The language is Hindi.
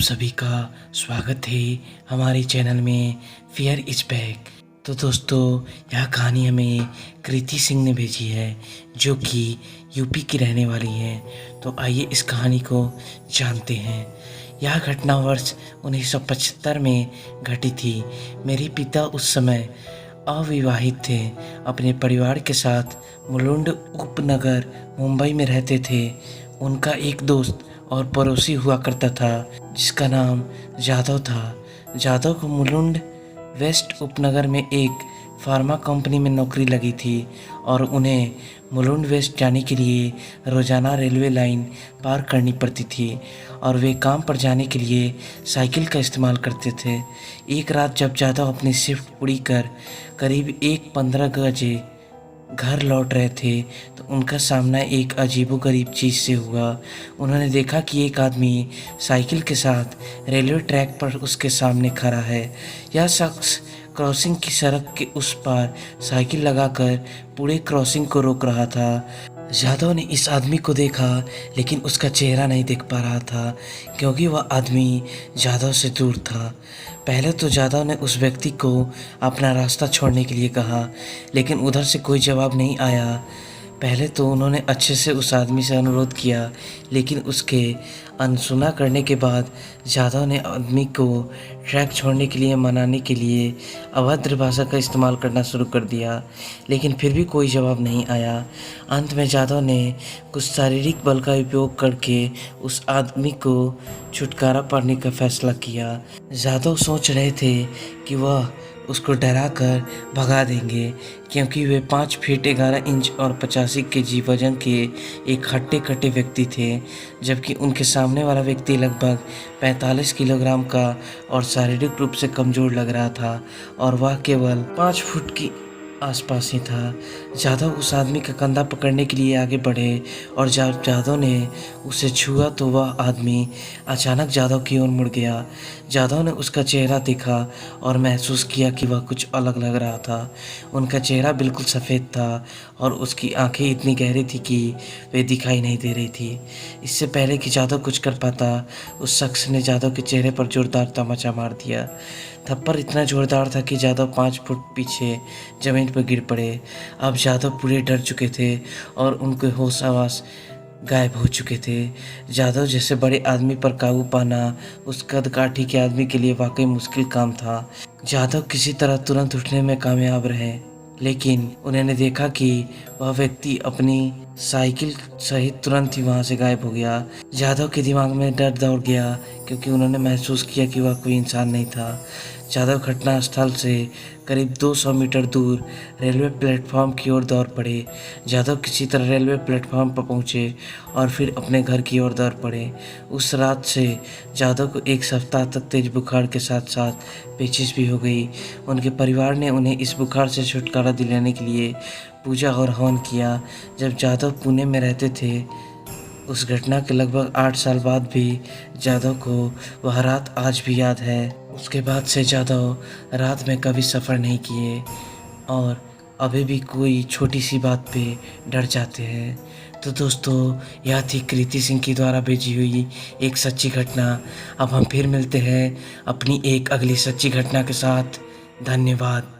सभी का स्वागत है हमारे चैनल में फियर इज बैक। तो दोस्तों, यह कहानी हमें कृति सिंह ने भेजी है जो कि यूपी की रहने वाली है। तो आइए इस कहानी को जानते हैं। यह घटना वर्ष 1975 में घटी थी। मेरे पिता उस समय अविवाहित थे, अपने परिवार के साथ मुलुंड उपनगर मुंबई में रहते थे। उनका एक दोस्त और पड़ोसी हुआ करता था जिसका नाम जादव था। जादव को मुलुंड वेस्ट उपनगर में एक फार्मा कंपनी में नौकरी लगी थी और उन्हें मुलुंड वेस्ट जाने के लिए रोज़ाना रेलवे लाइन पार करनी पड़ती थी और वे काम पर जाने के लिए साइकिल का इस्तेमाल करते थे। एक रात जब जादव अपनी शिफ्ट पूरी कर करीब 1:15 बजे घर लौट रहे थे तो उनका सामना एक अजीबोगरीब चीज़ से हुआ। उन्होंने देखा कि एक आदमी साइकिल के साथ रेलवे ट्रैक पर उसके सामने खड़ा है। यह शख्स क्रॉसिंग की सड़क के उस पार साइकिल लगाकर पूरे क्रॉसिंग को रोक रहा था। जादव ने इस आदमी को देखा लेकिन उसका चेहरा नहीं देख पा रहा था क्योंकि वह आदमी जादव से दूर था। पहले तो जादव ने उस व्यक्ति को अपना रास्ता छोड़ने के लिए कहा लेकिन उधर से कोई जवाब नहीं आया। पहले तो उन्होंने अच्छे से उस आदमी से अनुरोध किया लेकिन उसके अनसुना करने के बाद जादव ने आदमी को ट्रैक छोड़ने के लिए मनाने के लिए अभद्र भाषा का इस्तेमाल करना शुरू कर दिया लेकिन फिर भी कोई जवाब नहीं आया। अंत में जादव ने कुछ शारीरिक बल का उपयोग करके उस आदमी को छुटकारा पाने का फैसला किया। जादव सोच रहे थे कि वह उसको डरा कर भगा देंगे क्योंकि वे 5 फीट 11 इंच और 85 केजी वजन के एक हट्टे कट्टे व्यक्ति थे, जबकि उनके सामने वाला व्यक्ति लगभग 45 किलोग्राम का और शारीरिक रूप से कमज़ोर लग रहा था और वह केवल 5 फुट की आसपास ही था। जादव उस आदमी का कंधा पकड़ने के लिए आगे बढ़े और जब जादव ने उसे छुआ तो वह आदमी अचानक जादव की ओर मुड़ गया। जादव ने उसका चेहरा देखा और महसूस किया कि वह कुछ अलग लग रहा था। उनका चेहरा बिल्कुल सफ़ेद था और उसकी आंखें इतनी गहरी थी कि वे दिखाई नहीं दे रही थी। इससे पहले कि जादव कुछ कर पाता, उस शख्स ने जादव के चेहरे पर जोरदार तमाचा मार दिया। थप्पड़ इतना जोरदार था कि जादव 5 फुट पीछे ज़मीन पर गिर पड़े। अब जादव पूरे डर चुके थे और उनके होश आवास गायब हो चुके थे। जादव जैसे बड़े आदमी पर काबू पाना उस कद-काठी के आदमी के लिए वाकई मुश्किल काम था। जादव किसी तरह तुरंत उठने में कामयाब रहे लेकिन उन्होंने देखा कि वह व्यक्ति अपनी साइकिल सहित तुरंत ही वहां से गायब हो गया। जादव के दिमाग में डर दौड़ गया क्योंकि उन्होंने महसूस किया कि वह कोई इंसान नहीं था। जादव घटना स्थल से करीब 200 मीटर दूर रेलवे प्लेटफॉर्म की ओर दौड़ पड़े। जादव किसी तरह रेलवे प्लेटफॉर्म पर पहुंचे और फिर अपने घर की ओर दौड़ पड़े। उस रात से जादव को 1 सप्ताह तक तेज बुखार के साथ साथ पेचिश भी हो गई। उनके परिवार ने उन्हें इस बुखार से छुटकारा दिलाने के लिए पूजा और हवन किया। जब जादव पुणे में रहते थे, उस घटना के लगभग 8 साल बाद भी जादव को वह रात आज भी याद है। उसके बाद से जादव रात में कभी सफ़र नहीं किए और अभी भी कोई छोटी सी बात पे डर जाते हैं। तो दोस्तों, यह थी कृति सिंह की द्वारा भेजी हुई एक सच्ची घटना। अब हम फिर मिलते हैं अपनी एक अगली सच्ची घटना के साथ। धन्यवाद।